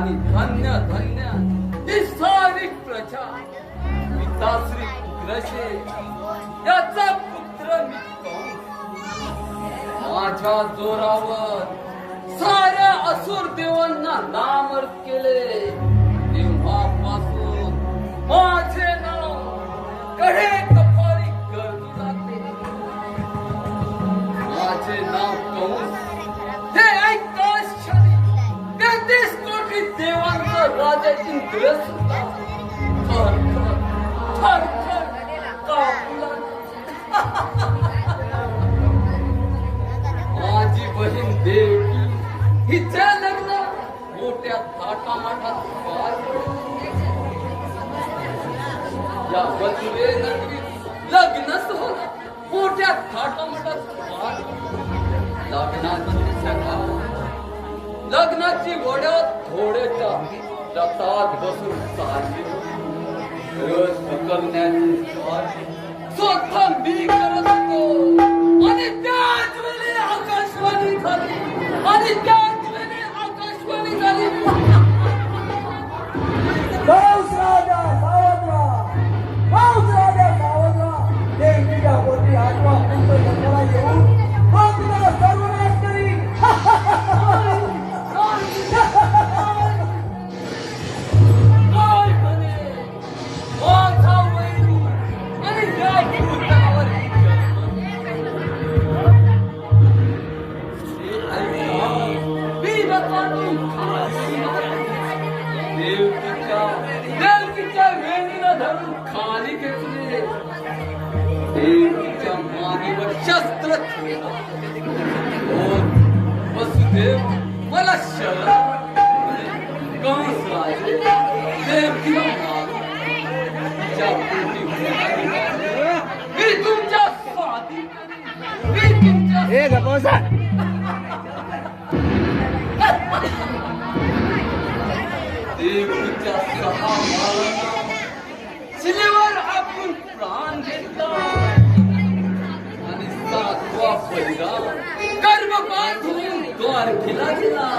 आणि धन्य धन्य ही सारी प्रजा पिताश्री उग्रशे याचा पुत्र मी कंस. माझ्या जोरावर साऱ्या असुर देवांना नामर्द केले. तेव्हापासून माझे नाव कडे कपाळी गरजू लागले. माझे नाव कंस हे ऐकताच क्षणी 33 कोटी देवांचा राजा इंद्र सुद्धा थर थर थर कापू लागला. माझी बहीण देवकी हिचे लग्न मोठ्या थाटामाटात पार पडले. या बदुरे नगरीत लग्न सोहळा मोठ्या थाटामाटात पार पडला. लग्नाची सकाळ लग्नाची घोड्या घोड्याच्या रथात बसून चालली. करण्याची स्वतः मी करत होतो आणि त्याच वेळी आकाशवाणी झाली आणि त्याच वेळी आकाशवाणी झाली. पाऊस राजा सावधरा, पाऊस राजा सावधरा. देवीच्या पोटी आठवा पुंत जन्माला येऊन मग तुला सर्वनाश करीन. काय म्हणे माझा वैरू आणि या भूतावर देवकीच्या वेणीला धरून खाली घेतले. देवकीच्या मानेवर शस्त्र वसुदेव मला शरण कंस राजे देवकीला मारू. तिच्या पोटी मी तुमच्या स्वाधीन करीन. मी तुमच्या देवकीच्या 6 बाळांना शिलेवर आपण प्राण घेतला आणि 7वा बलिदान गर्भपात होऊन द्वारकेला गेला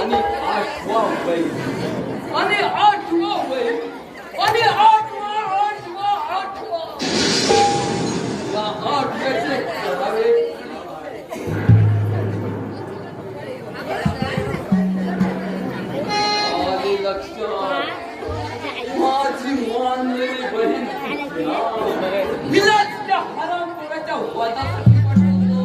आणि 8वा बैल आणि 8वा बैल आणि 8वा या 8व्याचे करावे. माझी मानलेली बहीण हिलाच त्या हरामखोराच्या वधासाठी पाठवतो.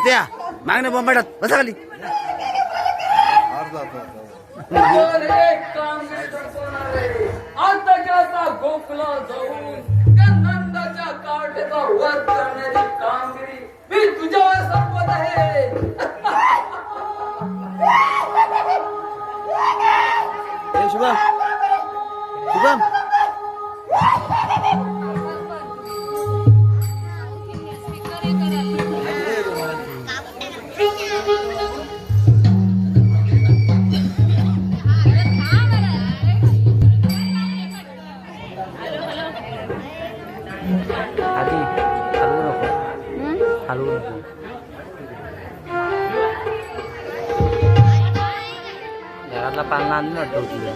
तात्या मागणे बोंबाटात बसा खाली. तर एक काम मी करणार आहे. आताच्या आता गोकुला जाऊन त्या नंदाच्या काठीचा वध करण्याची कामगिरी मी तुझ्यावर सोपवत आहे. ए शुभम शुभम आधी हलवू नको हलवू नको. घरातला पालना आणून वाटतो तुला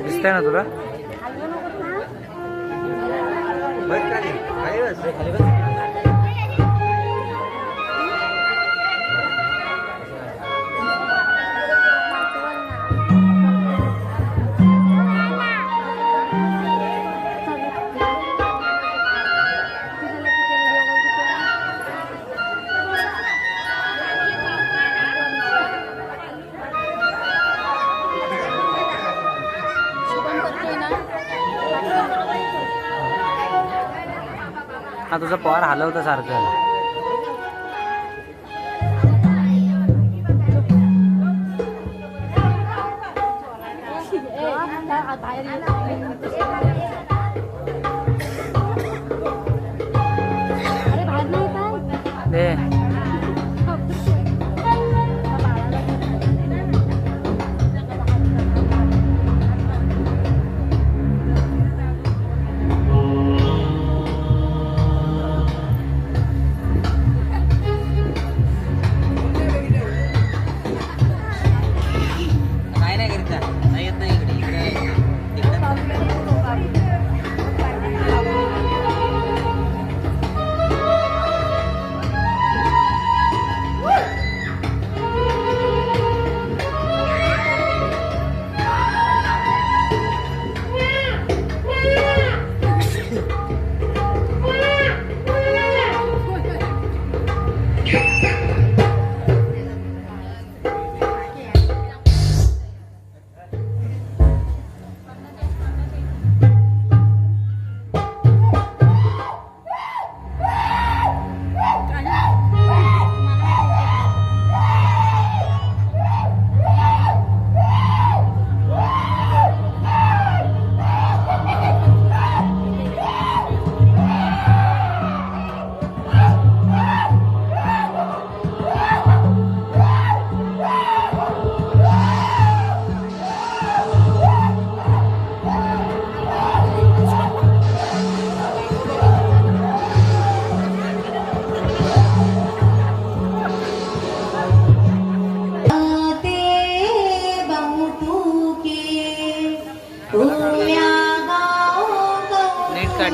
दिसतंय ना तुला. हा तुझा पवार हलवतं सारखं.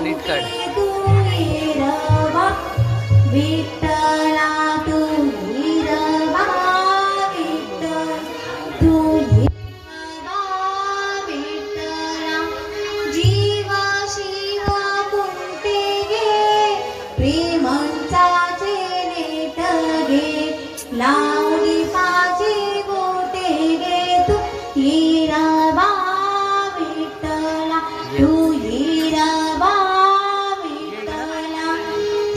नीट काढ. विठ्ठला तू हिरवा विठ्ठल तू हिरवा विठ्ठला जीव शिव कुंटे गे प्रेमांचाचे नेट गे लावणी पाचे गोटे गे तू हिरवा विठ्ठला तू हिरवा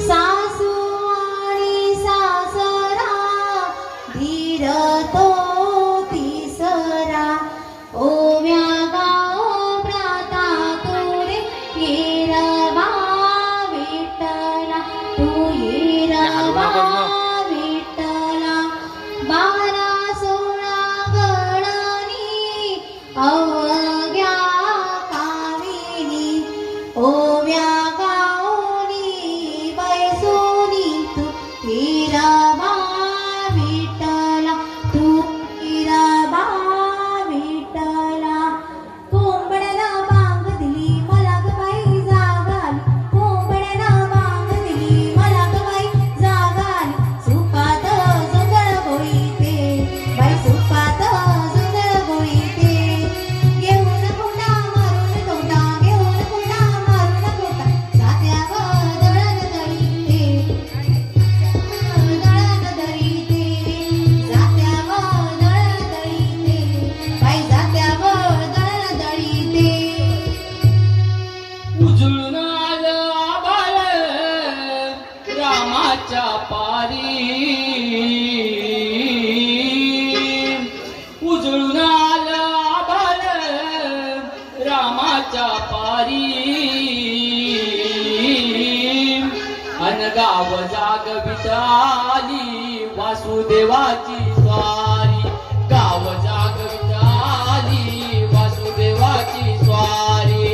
सासू आणि सासरा धीर तो तिसरा ओव्या गाव प्राता तुरे हिरवा विठ्ठला तू हिरवा विठ्ठला पारी उजळून आलं आभाळ रामाच्या पारी अन गाव जागविताली वासुदेवाची स्वारी गाव जागविताली वासुदेवाची स्वारी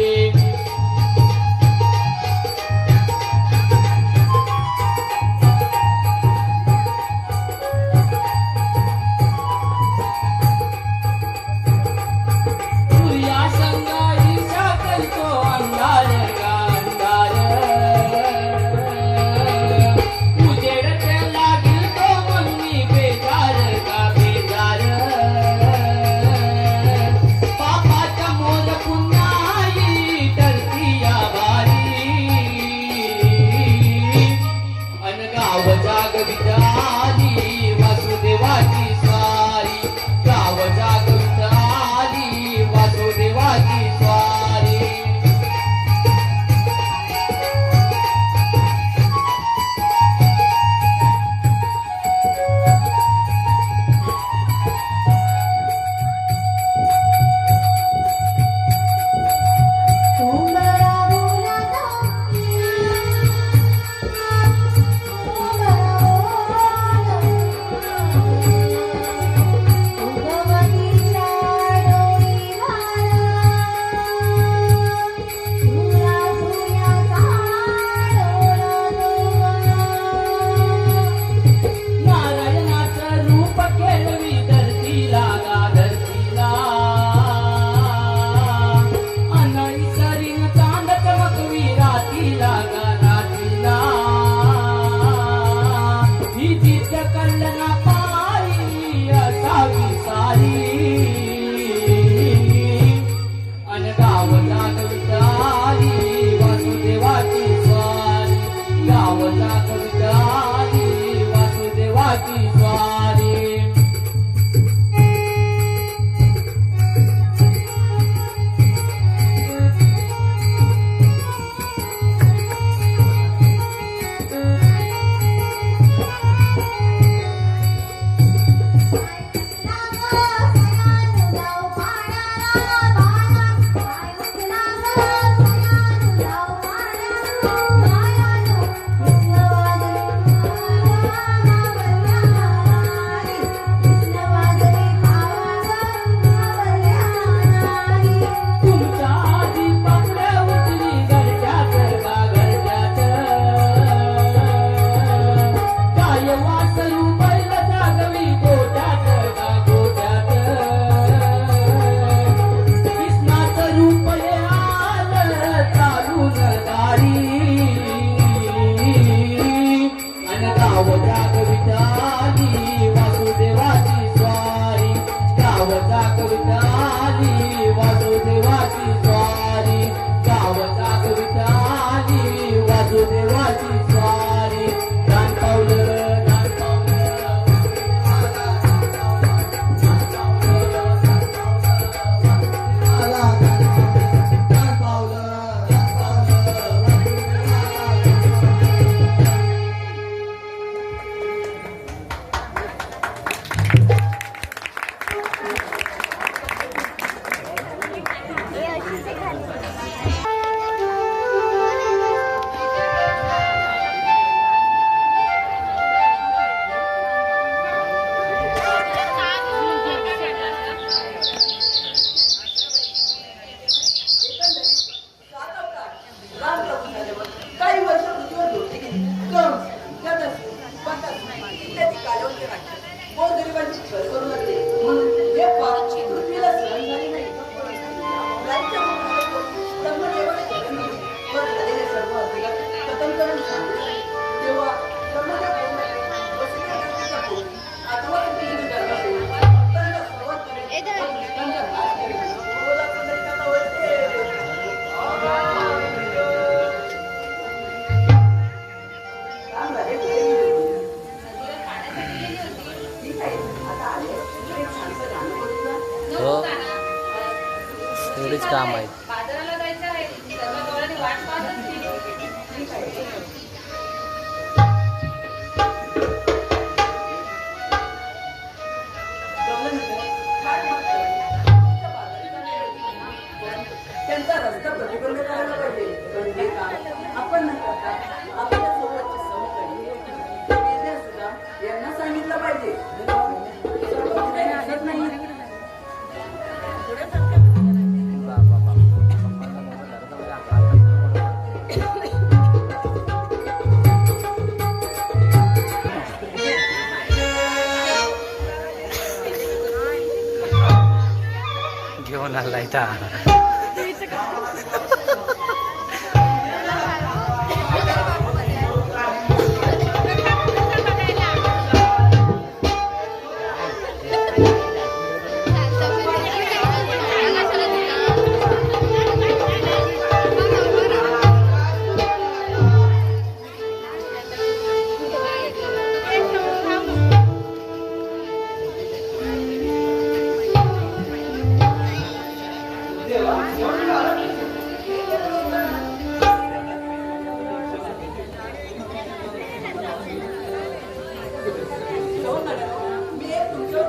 एवढेच काम आहे. बाजाराला जायचं आहे, सर्व डोळ्यांनी वाट पाहत असतील. यांना सांगितलं पाहिजे घेऊन आला इथं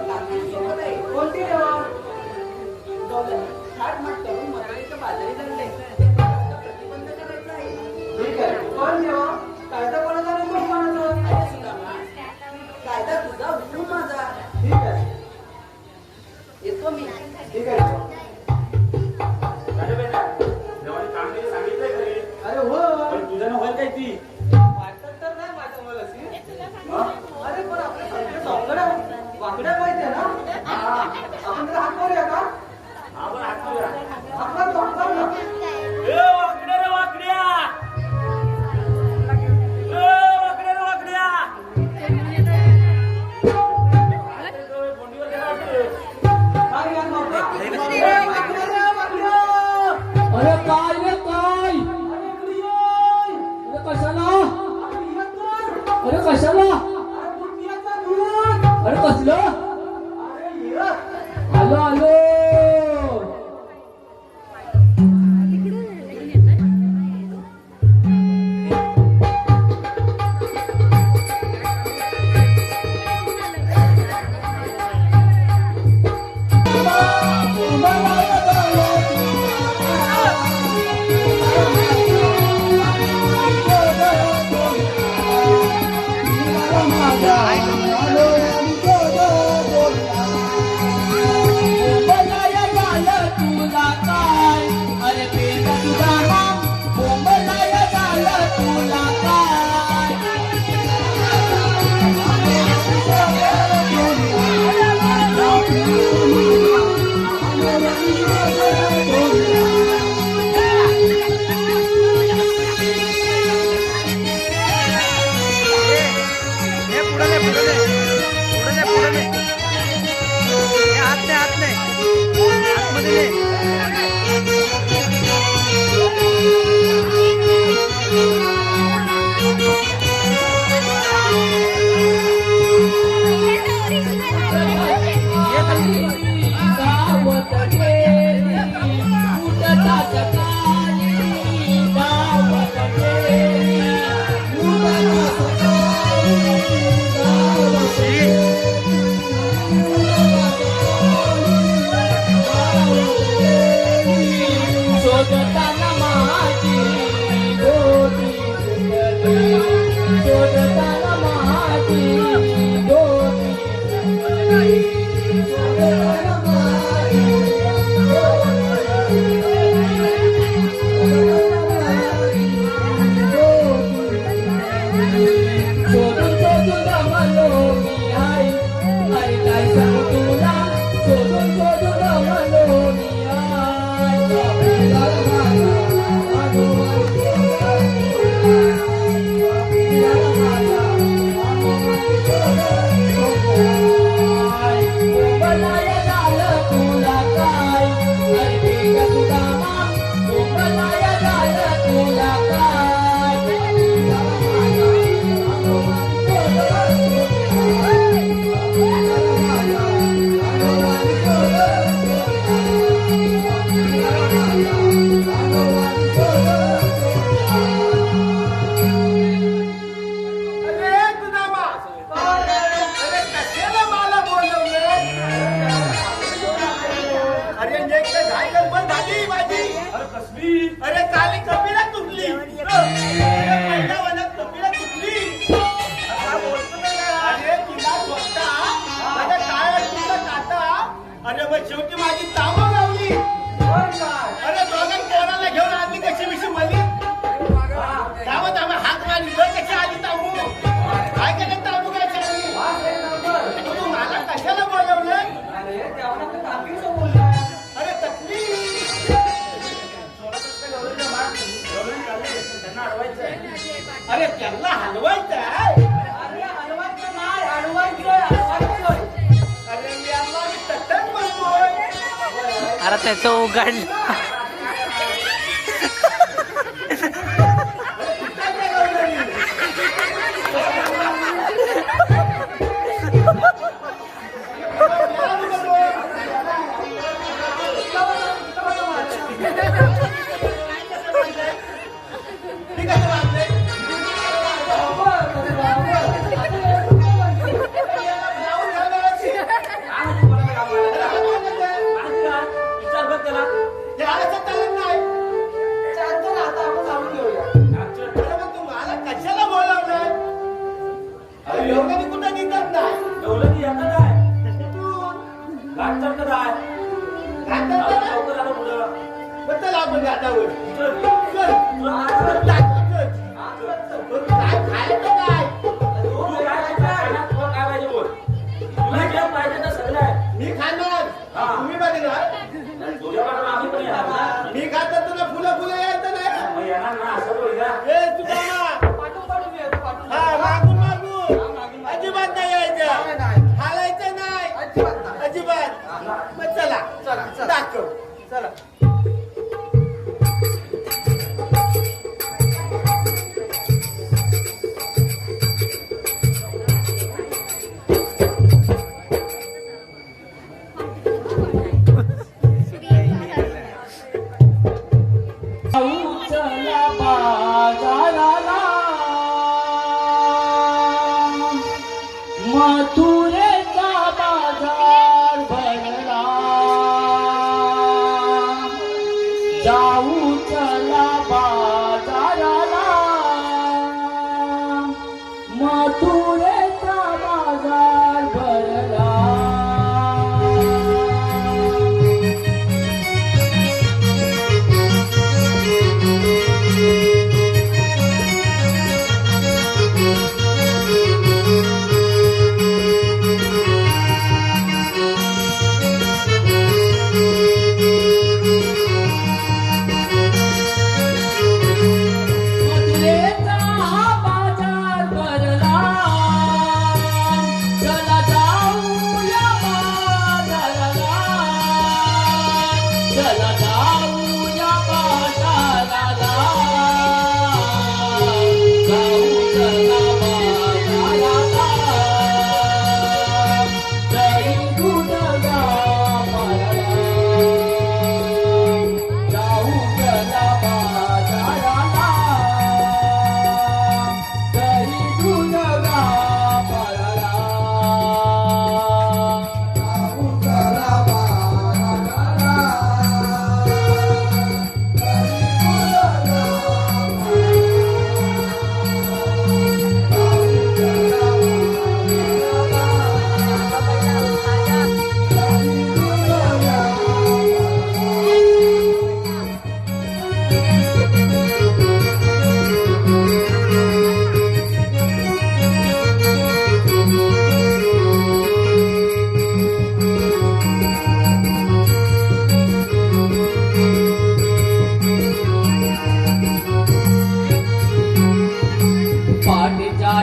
कोणती थाटमाट करून मराठीच्या बाजारी लागले प्रतिबंध करायचा आहे ठीक आहे कोण देवा कायदा कोणाचा नंबर कोणाचा कायदा तुझा हुकूम माझा ठीक आहे येतो मी ठीक आहे अरे हो तुझ्या होईल काय ती वाटत तर नाही माझ्या मला अरे पण आपल्या सगळ्या सौकड्या वाकड्या पाहिजे ना आपण त्याला हात मारूया का हात मारतो ना काय यार बाबा? अरे काय रे काय अरे इकडे ये. अरे कशाला अरे ये तर. अरे कशाला अरे दूध पियाचा दूध. अरे कसलं अरे ये. आलो आलो आलो, आलो, आलो, आलो. अरे त्याचं उघडलं. मथुरेचा बाजार भरला, जाऊ चला बाजाराला. मथुरेचा बाजार भरला.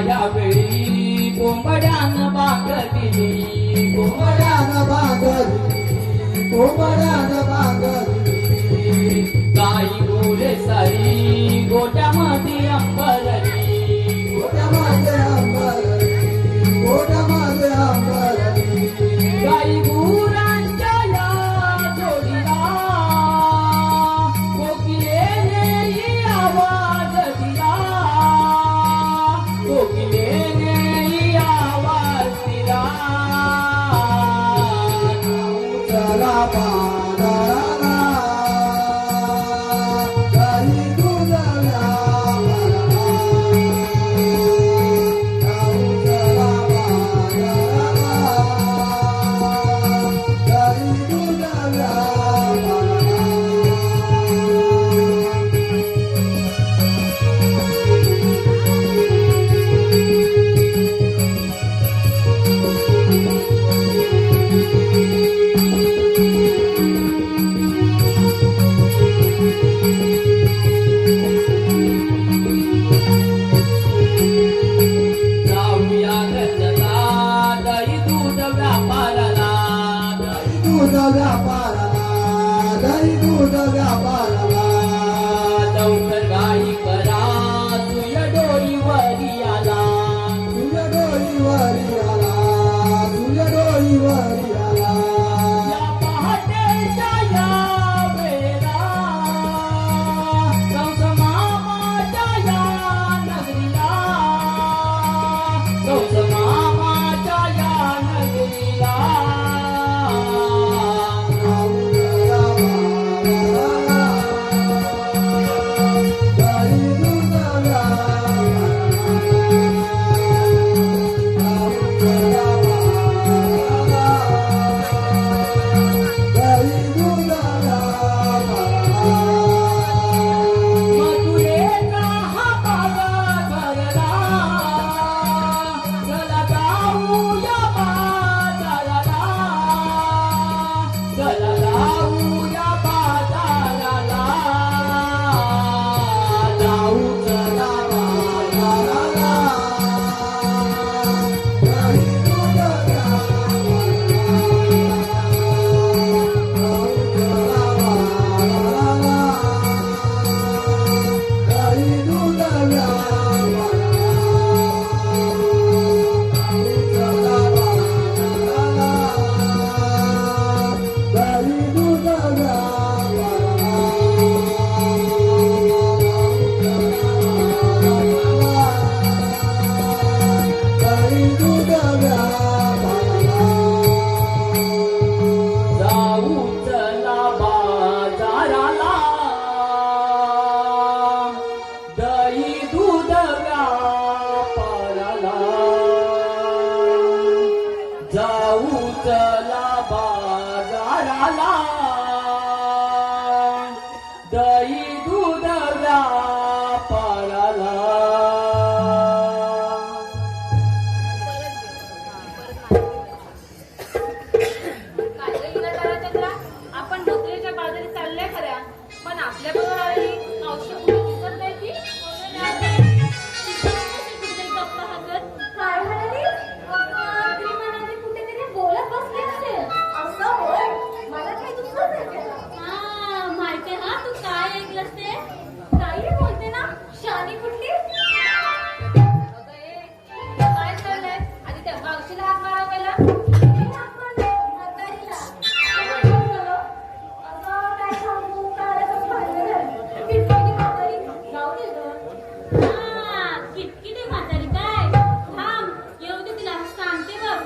यावेळी कोंबड्यान बांगली, कोंबड्यान बांगली, कोंबड्यान बांगली. गाई गुरे सारी गोट्यामध्ये अंबरली, गोट्यामध्ये अंबरली, गोट्यामध्ये अंबरली. गाई गुरांच्या या जोडीला कोकिलेने आवाज दिला, कोकिलेने आवाज दिला. चला बाजाराला, गाई दुधाला भरला. चला बाजाराला, गाई दुधाला भरला. जाऊ चला बाजाराला दही दूध व्यापाराला आपण नोकरीच्या बाजारी चालल्या खऱ्या पण आपल्या बरोबर आलेली औषध कुठे दिसत नाही ती गप्पा हाकत काय म्हणाली ती म्हणाली कुठेतरी बोलत बसली असेल असं होय मला काही दुसरं हा माहिती हा तू काय ऐकलंस ते काही बोलते ना शानी कुठली अगं ए काय चाललंय आधी त्या मावशीला हात मारावं पहिला किटकिटी म्हातारी काय थांब येऊ दे तिला सांगते बघ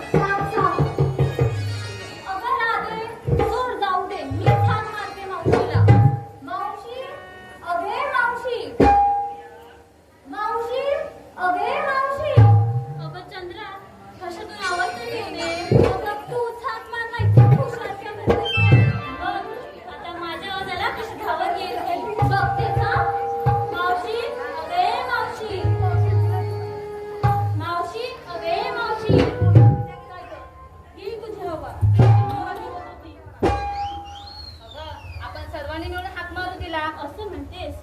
अगं राधे जोर जाऊ दे मी छान मारते मावशीला मावशी अगे मावशी मावशी अगे मावशी अगं चंद्रा कशातून आवाज तरी येते अगं तू छान मार नाही खुशालच्या म्हणतेस बघ आता माझ्या आवाजाला कशी धावत येईल बघतेस ना मावशी अगे मावशी मावशी अगे मावशी ही तुझी हवा अगं आपण सर्वांनी मिळून हाक मारू दिला असं म्हणतेस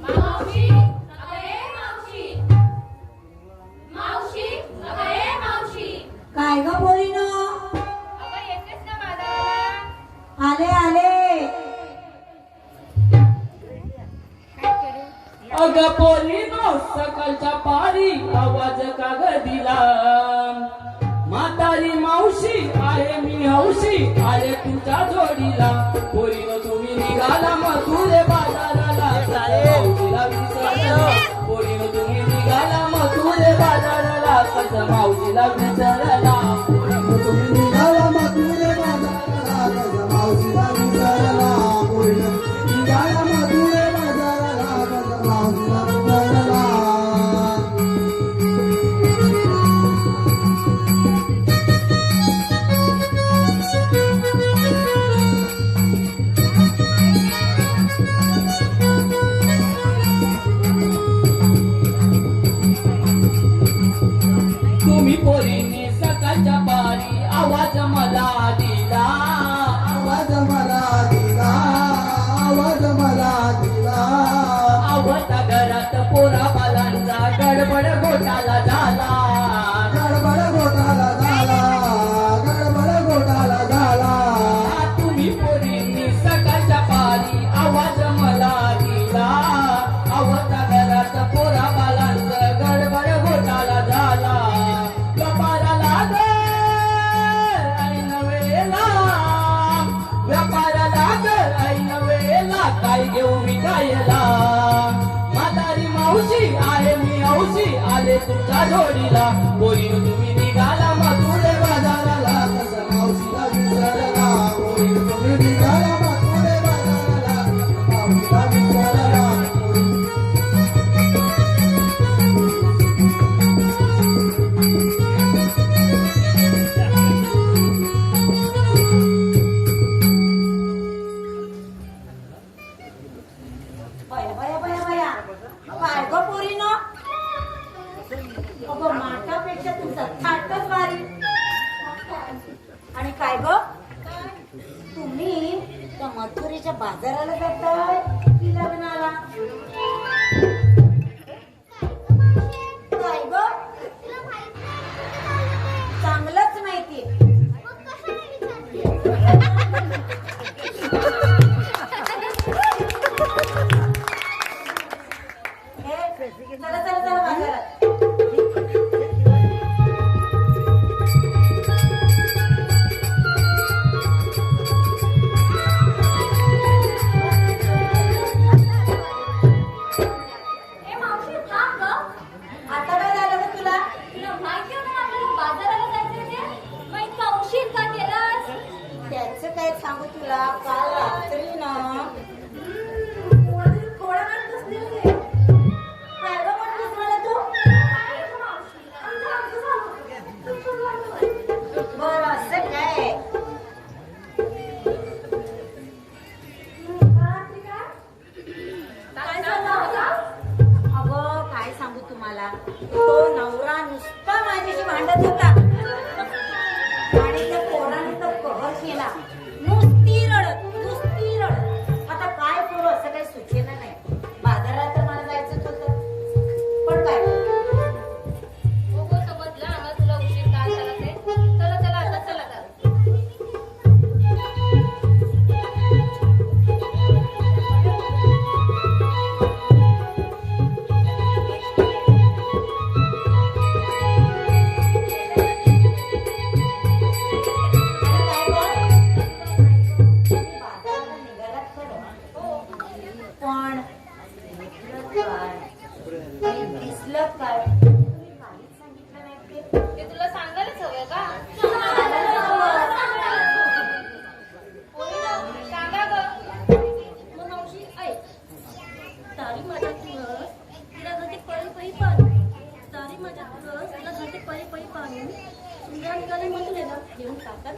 मावशी अगे मावशी मावशी अगे मावशी काय ग पोरीनो अगं येतेस ना बाजाराला आले आले अग पोरीनो सकाळच्या पारी आवाज काग दिला म्हातारी मावशी आहे मी हौशी आले तुझ्या जोडीला पोरीनो तुम्ही निघाला मथुरे बाजाराला मावशीला विसरला पोरीनो तुम्ही निघाला मथुरे बाजाराला कसं मावशीला विसरला पोरीनो तुम्ही निघाला मथुरे बाजाराला कसं मावशीला विसरला पोरीनो निघाला मथुरे बाजाराला कसं मावशीला विसरला तुम्ही पोरींनी सकाळच्या पारी आवाज मला दिला आवाज मला दिला आवाज मला दिला आवता घरात पोरा बालांचा गडबड घोटाला झाला गडबड घोटाला झाला गडबड घोटाला झाला तुम्ही पोरींनी सकाळच्या पारी आवाज मला दिला आवता घरात पोरा बालांचा गडबड घोटाला झाला व्यापाराला ऐन वेळेला व्यापाराला ऐन वेळेला काय घेऊ मी खायला म्हातारी मावशी आहे मी हौशी आले तुमच्या जोडीला पोरीनो तुम्ही निघाला मथुरे बाजाराला कसं मावशीला विसरला पोरीनो तुम्ही निघाला मथुरे बाजाराला मावशीला विसरला बया बया बया बया काय ग पोरीनो अगं माठापेक्षा तुमचा थाटच भारी आणि काय ग तुम्ही त्या मथुरेच्या बाजाराला जाताय की लग्नाला काय ग चांगलंच माहिती चला चला चला बाजारात ए मावशी थांब ग आता काय झालं ग तुला तुला माहिती होतं ना आपल्याला बाजाराला जायचं ते मग इतका उशीर का केलास त्याचं काय सांगू तुला काल रात्री ना थोडा वेळ बसले होते काय ग म्हणतेस मला तू मला. तो नवरा नुसता माझ्याशी भांडत होता आणि त्या पोराने तो कहर केला. नुसती रडत. आता काय करू असं काही सुचेना नाही. बाजारात तर मला जायचंच होतं, पण काय करू? हो समजलं आम्हाला तुला उशीर का झाला ते. चला आता चला आता. पण दिसलं काय? तुम्ही काहीच सांगितलं नाही ते. ते तुला सांगायलाच हवंय का? सांगा ग. मग मावशी ऐक. तारी माझ्या तुळस तिला जाते पळी पाणी. तारी माझ्या तुळस तिला जाते पळी पाणी. सुंदर निघाले म्हटले ना घेऊन टाकत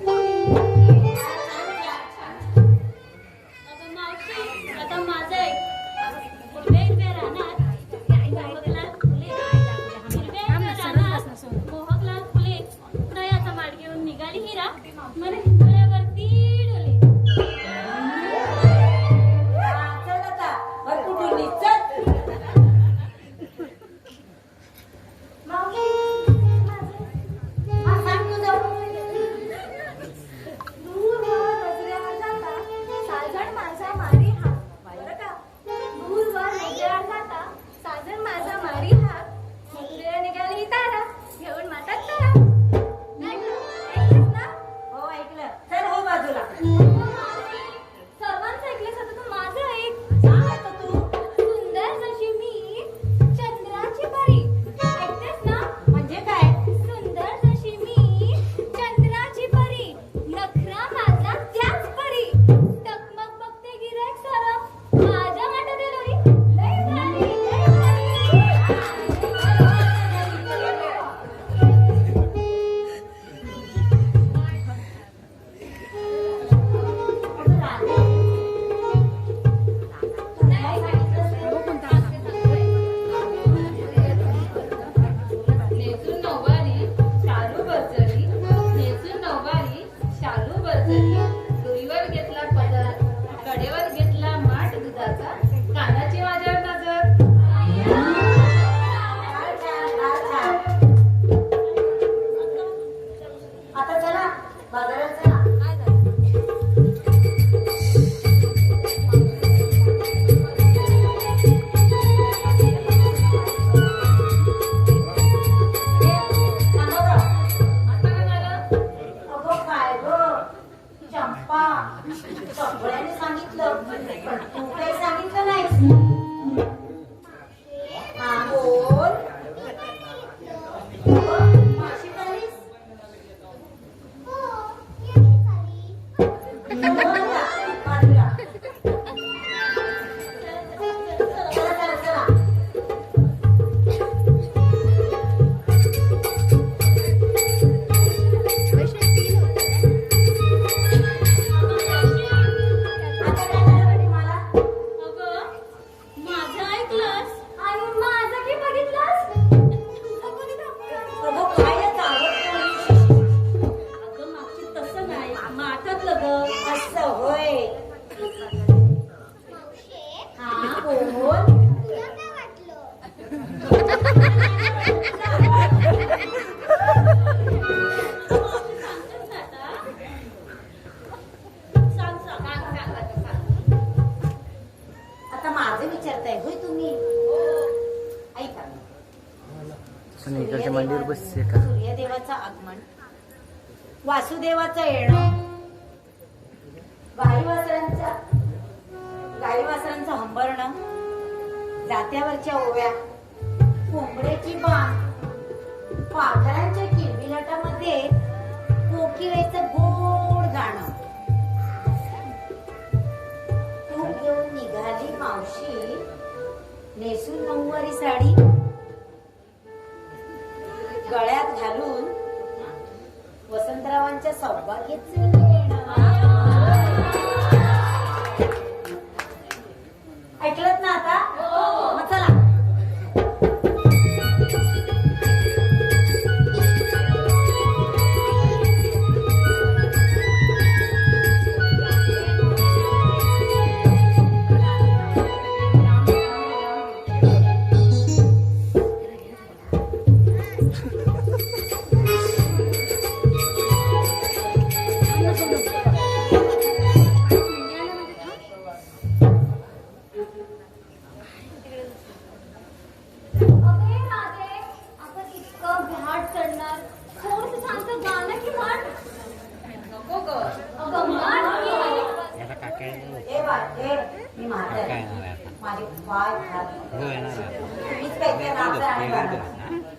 मावशी आता माझं एक हिरव्या रानात मोहकलाल फुले उन्हाळ्याचा माड घेऊन निघाली हिरा मला हिंगोळ्यावरती डोले. चल आता भरपूर निघत. मावशी हा सांग तुझं. दूरवर नजरेवर जाता साजण माझा मारी हात. बरं का? दूरवर नजरेवर जाता साजण माझा मारी हात. मथुरेला निघाली तारा घेऊन माता तारा. ऐकलंस ना? हो ऐकलं. चल हो बाजूला. सर्वांचं ऐकलंस आता तू माझं ऐक. सांग आता तू. सुंदर जशी मी चंद्राची परी. ऐकतेस ना? म्हणजे काय? सुंदर जशी मी चंद्राची परी. नखरा माझा त्याच परी. टकमक बघते गिऱ्हाईक सारं माझ्या माटात येलोरी. लय भारी, लय भारी. नाही नेसून नऊवारी शालू बर्जरी. नेसून नऊवारी शालू बर्जरी. डोईवर घेतला पदर कडेवर घेतला माठ दुधाचा. कानाची माझ्यावर नजर. फार छान. आता चला बाजारात चला. थांबा गं. आता काय झालं? अगं काय गं? चंपा सगळ्यांनी सांगितलं पण तू काही सांगितलं नाहीस. हा बोल. माशी झालीस? बाजूला. चला चला. आता काय झालं बाई मला? अगं माझं ऐकलंस आणि माझं की बघितलंस? अगं कायच आवडतं. अगं मागची तसं नाही माठातलं ग. असं होय. हा बोल. सांगतेस ना आता? सांग. आता माझं विचारताय होय तुम्ही? ऐका. आणि इकडच्या मांडीवर बसते का? सूर्यदेवाचं आगमन, वासुदेवाचं येणं, गाई वासरांचं हंबरणं, जात्यावरच्या ओव्या, कोंबड्याची बाण, पाखरांच्या किलबिलाटामध्ये कोकिळेचं गोड गाणं. तूप घेऊन निघाली मावशी नेसून नऊवारी साडी गळ्यात घालून वसंतरावांच्या सौभाग्याचं येणं. ऐकलत ना आता? मग चला.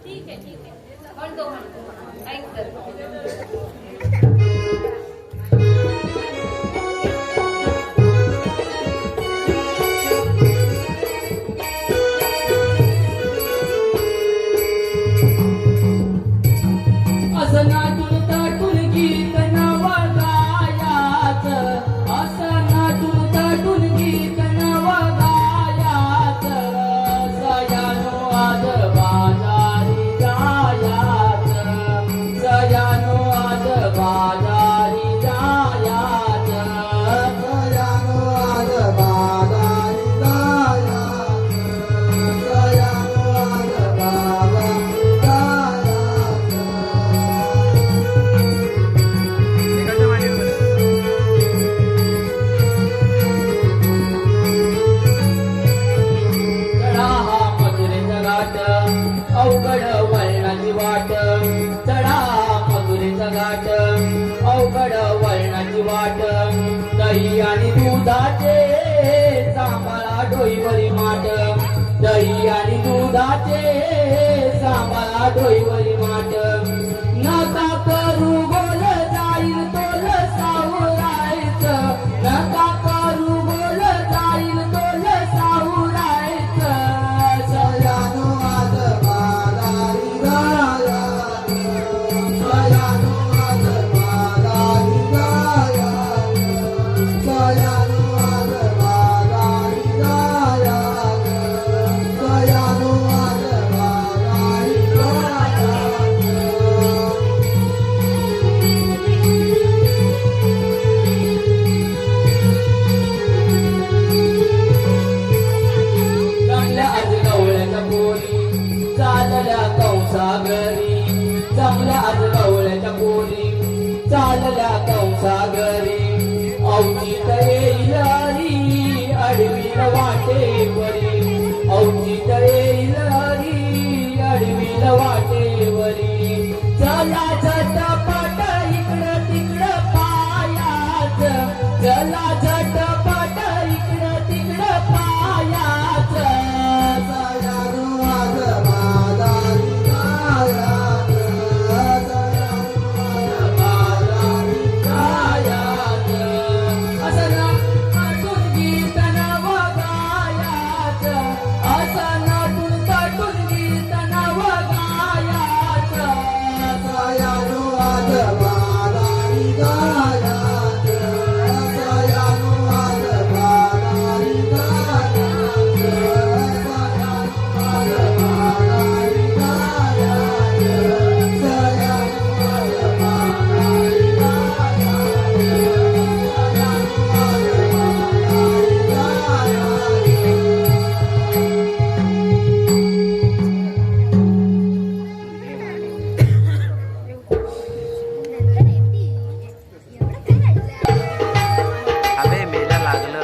ठीक आहे म्हणतो ऐक तर असं नाटून ताटून गीत नवा गायाचं, असं नाटून ताटून गीत नवा गायाचं, सयानो आज बाजारी जायाचं, सयानो आज बाजारी जायाचं. सयानो आज बाजारी जायाचं, सयानो आज बाजारी जायाचं. निकलच्या मांडीवर बस. चढा हा मधुरेचा घाट, अवघड वळणाची वाट, चढा मधुरेचा घाट, अवघड वळणाची वाट, दही आणि दुधाचे सांभाळा डोईवरी माट, दही आणि दुधाचे सांभाळा डोईवरी माट, नका करू गोल जाईल तोल सावरायचं, नका करू गोल जाईल तोल सावरायचं. सयानो आज बाजारी जायाचं, सयानो आज बाजारी जायाचं, सयानो आज बाजारी जायाचं, सयानो आज बाजारी जायाचं. चांगल्या आज गवळ्याच्या पोरी चालल्या कंसागरी, चांगल्या आज गवळ्याच्या पोरी चालल्या कंसागरी, अवचित येईल हरी अडवील वाटेवरी, अवचित येईल हरी अडवील वाटेवरी. चला झटपट इकडं तिकडं पायाचं, चला झटपट इकडं तिकडं पायाचं. सयानो आज बाजारी जायाचं, सयानो आज बाजारी असं नाटून गीत नवं गायाचं, असं नाटून ताटून गीत नवं गायाचं. सयानो आज बाजारी जायाचं, सयानो आज बाजारी जायाचं, सयानो आज बाजारी जायाचं, सयानो आज बाजारी जायाचं, सयानो आज बाजारी जायाचं. अबे मेला लागलं.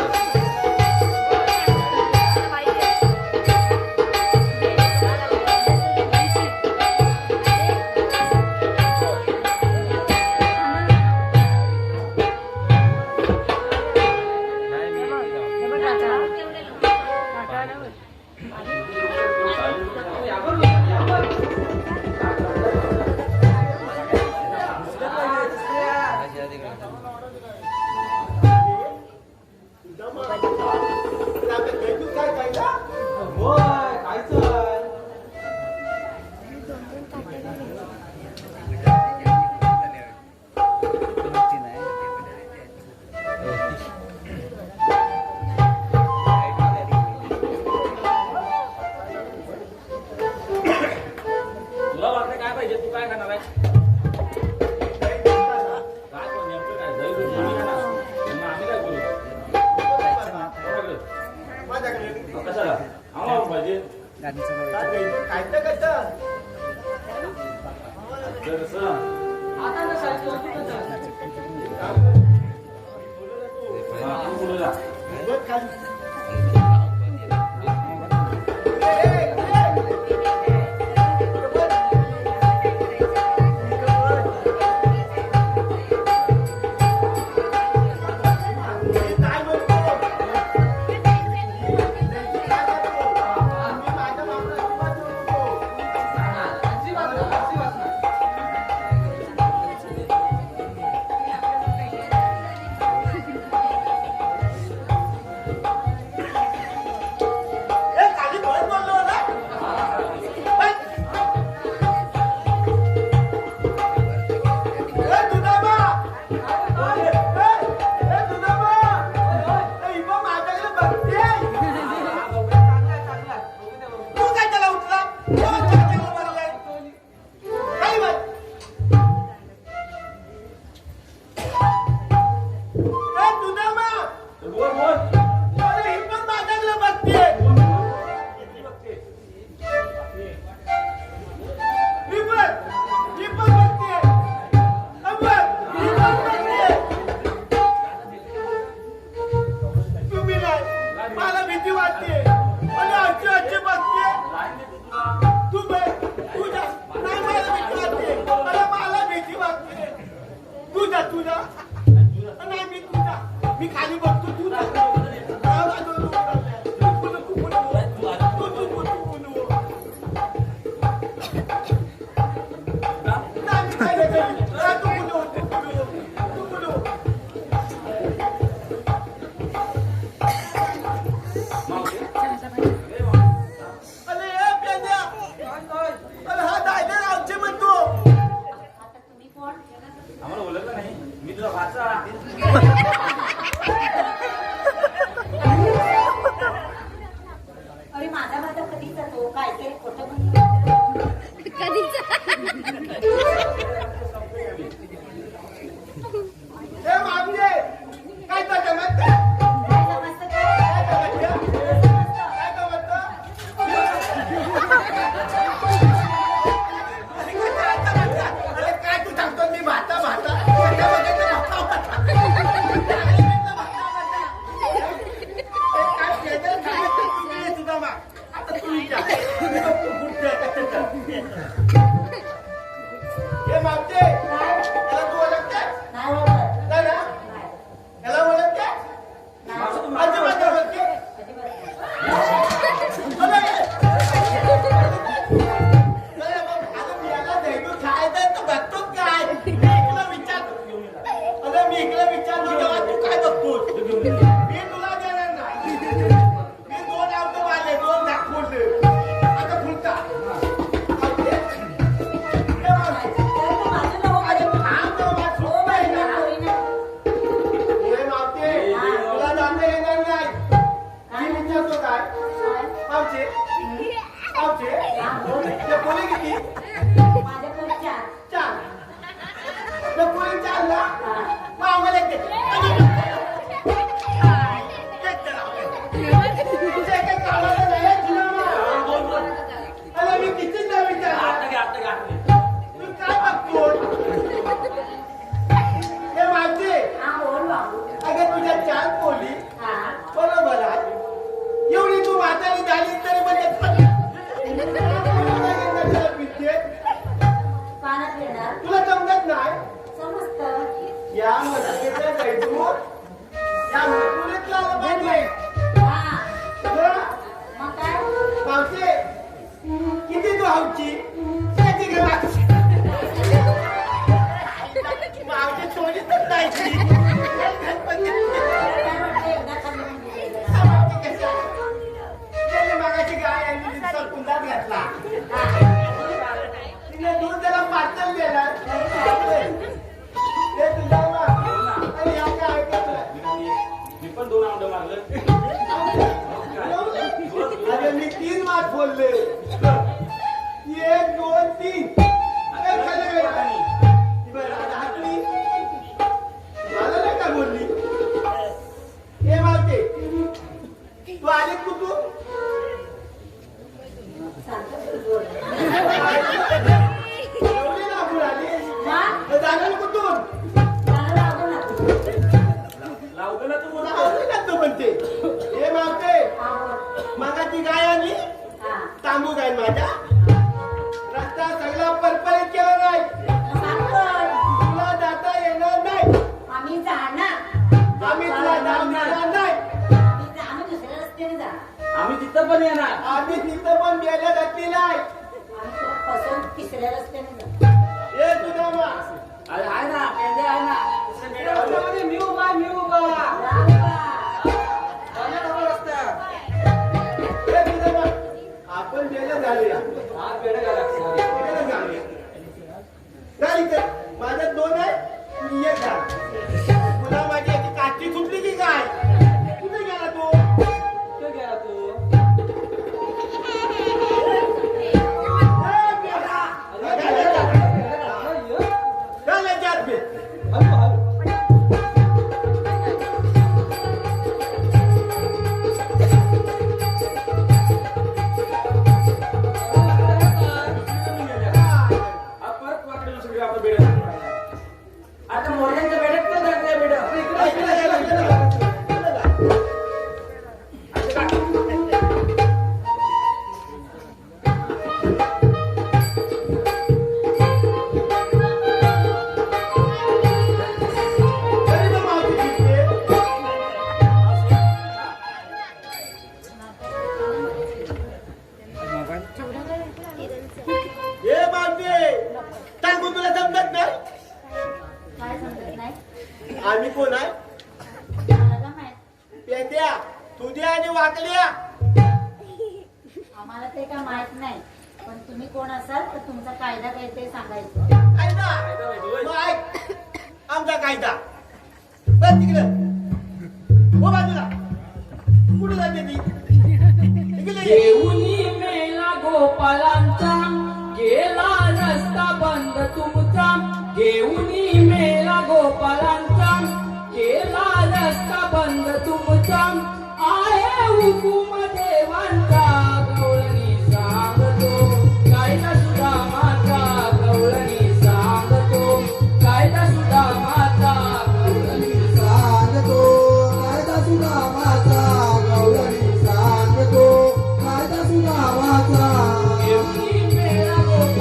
होय, खायचं. तुला वाटतं काय पाहिजे, तू काय खाणार आहे? काय पण नेमकं काय? दही दूध तुम्ही खाणार? मग आम्ही काय करू? कोणाकडे? कशाला? आम्हाला पाहिजे. गाडीचं बघ. जरासं. आता ना सायकल कुठं जा? हा, तू पुढं जा. हे मागते याला तू ओळखते नाही ओळखत. नाही ना नाही. याला ओळखते नाही. अजिबात नाही ओळखते अजिबात नाही. आता मी याला देतो खायचं तर बघतो काय मी इकडं विचारतो अरे मी इकडे विचारतो तेव्हा तू काय बघतोस मी तुला देणार नाही मी 2 आवतो मारले 2 दाखवले आता फुलता तर माझं नाव अरे थांब ना, मला हो सुट्टी बाई, आहे ना. होईना. हे मावते तुला जाता येणार नाही मी विचारतो काय पावचे पावचे ते कोणी किती माझ्याकडे 4. 4 ते कोणी 4 ना मग आम्हाला एक दे. तुझ्या काही कामाला नाही आहे, तुला मग. अरे मी कितीच नाही विचारलं. तू काय बघतोस? हे मावते हा, बोल बाबू. अगं तुझ्या 4 पोली हा. बरोबर आहे एवढी तू म्हातारी झाली तरी म्हणजे विद्येत पाण्यात येणार. तुला समजत नाही समजतं. या मस्तीचा गैजूर या मकुरीतला आलं पाहिजे हा. हं? मग काय? मावशे किती तू हावची त्याची घे मावशी मावशी थोडी तर जायची काय वाटतं एकदा खाल्लं म्हणजे गेलं. मावशी कशी आहे? त्याने मागाशी गाय आणि रिक्षा कुंडात घातला तिने दूध त्याला पातळ दिला ते तुझा आणि या काय ऐकत मी पण 2 आवडं मारलं अरे मी 3 मात बोलले 1 2 3 अरे खाली गेला बरं आता हातली मला नाही का बोलली हे मावते तू आली कुठून सांगतो तू बोल. एवढी लागून आली मग? जाणार कुठून चांगलं लागू ना. लावलं ना तू आवडली का तू म्हणते हे मावते हा, बोल. मागाची गाय आली हा. तांबू गाय माझ्या रस्ता सगळा परपरीत केला नाही सांगतो. तुला जाता येणार नाही आम्ही जाणार. आम्ही तुला जाऊ देणार नाही आम्ही दुसऱ्या रस्त्याने जाणार. आम्ही तिथं पण येणार आम्ही तिथं पण गेल्या गती नाही आम्ही तुला पसंत तिसऱ्या रस्त्याने जाणार. हे तुझा मा अरे आहे ना पेंडे आहे ना दुसऱ्या पेंड्यावर. मी उभा मी उभा राम बा. हे तुझा मा आपण गेलं झाले हा पेंडे घाला. झाली तर माझ्यात 2 आहे मी 1 झाला तुला माझी याची काठी सुटली की काय कुठे गेला तू कुठं गेला तू हा परत वाकडे दुसरी आपण बेड आता मोर्यांच्या बेड्यात पण जाते बेड तुला समजत नाही काय समजत नाही? आम्ही कोण आहे मला का माहित? पेंड्या तुझ्या आणि वाकल्या आम्हाला ते काय माहित नाही. पण तुम्ही कोण असाल तर तुमचा कायदा काय ते सांगायचं. कायदा मग ऐक आमचा कायदा बस तिकडं हो बाजूला कुठे जाते ती इकडे ये. देऊनी मेला गोपालांचा गेला रस्ता बंद तुमचा घेऊनी मेला गोपालांचा गेला रस्ता बंद तुमचा आहे हुकुम देवांचा गवळणी सांगतो कायदा सुदामाचा गवळणी सांगतो कायदा सुदामाचा गवळणी सांगतो कायदा सुनामाचा गवळणी सांगतो कायदा सुनामाचा घेऊनी मेला गोपालांचा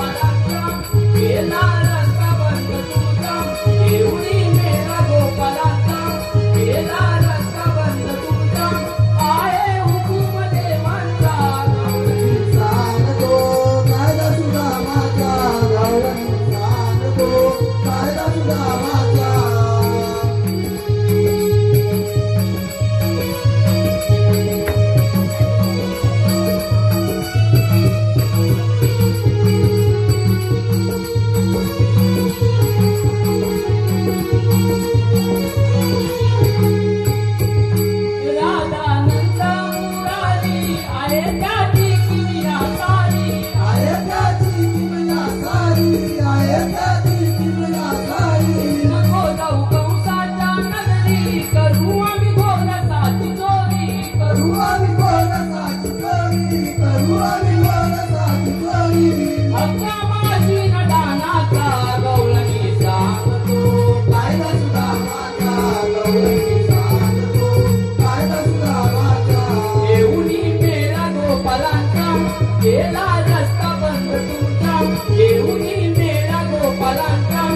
घेऊनी मेळा गोपालांचा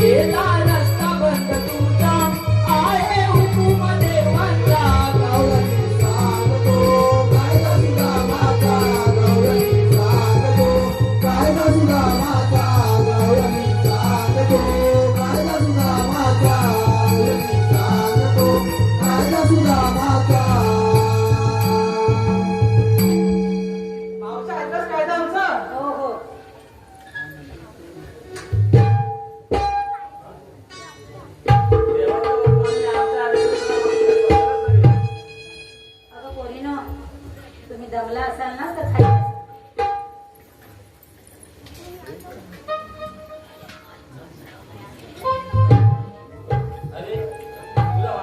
केला रस्ता बंद तुझा आहे हुकूम देवांचा गौरवी सांगतो कायदा सुदामाचा गौरवी सांगतो कायदा सुदामाचा गौरवी सांगतो कायदा सुदामाचा गौरवी सांगतो कायदा सुदामाचा मावसा ऐकलंस कायदा आमचा हो हो अगं पोरीनो तुम्ही दमला असाल ना तर खाली बसा. अरे तुला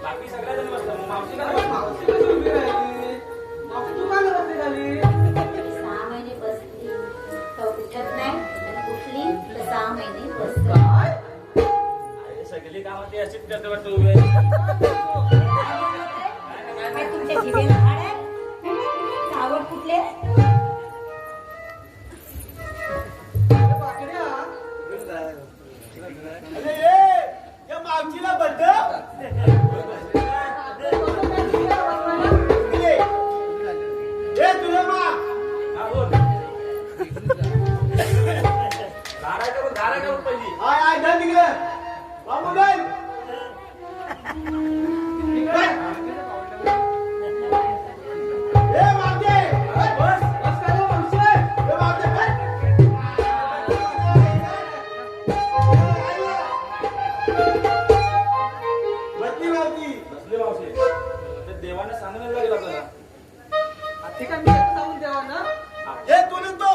बाकी सगळ्या जण बसतात मावशी का नाही? मावशी कशी उभी राहिली मावशी तू का बसली खाली 6 महिने बसली तर उठत नाही आणि उठली तर 6 महिने बसली काय अरे सगळी कामं ते अशीच करते वाटतं उभे काय तुमच्या जिभेला हाड आहे चावट कुठले अरे पाकड्या अरे ए, या मावशीला बद्द ए तुला मा हा बोल धारा का पहिली आय आय धन निघलं बाबू धन ए मावशे बस बस काय झालं, मावशी ए मावशे बसली मावशी बसले मावशी ते देवाने सांगायला लागेल आपल्याला ठीक आहे मी येतो जाऊन देवा ना ए तू नको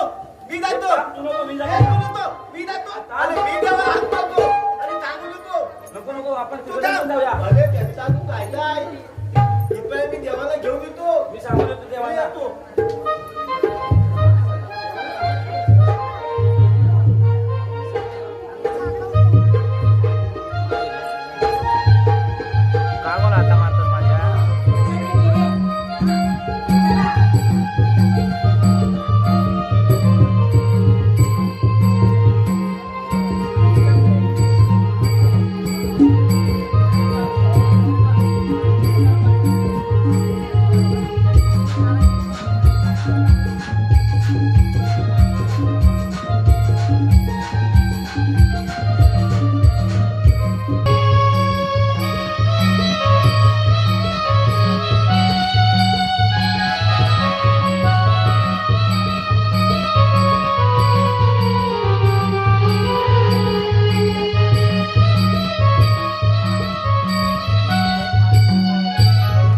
मी जातो तू नको मी ए, जातो तू नको मी जातो अरे मी देवाला हात मारतो अरे सांगू नको नको नको आपण तू तिकडे जा. पण जाऊया अरे त्यांचा तू काय काय इकडे मी देवाला घेऊन येतो मी सांगून येतो मी देवाला येतो का बोला आता मारतात माझ्या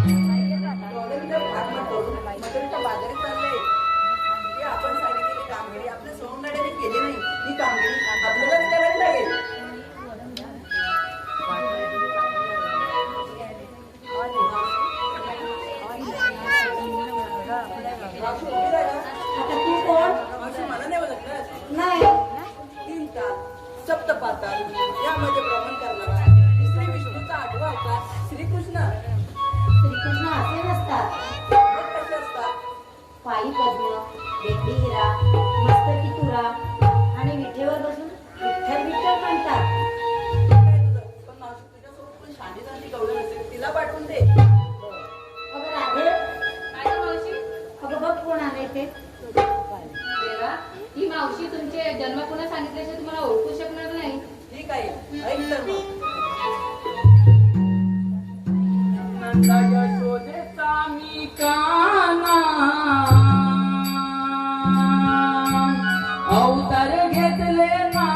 डॉलरच्या भागमा करून मटणच्या बाजारात चाललंय हे आपण सांगितलेली कामगिरी आपल्या सौंदर्याने केली नाही ही कामगिरी आपल्यालाच करायला लागेल मावशी उभी राहा. आता तू कोण मावशी मला नाही ओळखलं नाही 3 ताल सप्तपाताल यामध्ये भ्रमण करणारा श्री विष्णूचा 8वा अवतार श्रीकृष्ण श्रीकृष्ण असे नसतात मग कसे असतात पायी पद्म बेटी हिरा मस्तकी तुरा आणि विठेवर बसून विठ्ठल विठ्ठल म्हणतात काय तुझं? पण मावशी तुझ्यासोबत पण शाणी झाली गवळण असेल तिला पाठवून दे अगं राधे काय गं मावशी अगं बघ कोण आले ते देवा ही मावशी तुमचे जन्म पुन्हा सांगितल्याशिवाय तुम्हाला ओळखू शकणार नाही ठीक आहे ऐक तर मग नंदा यशोदेचा मी काना अवतार घेतले ना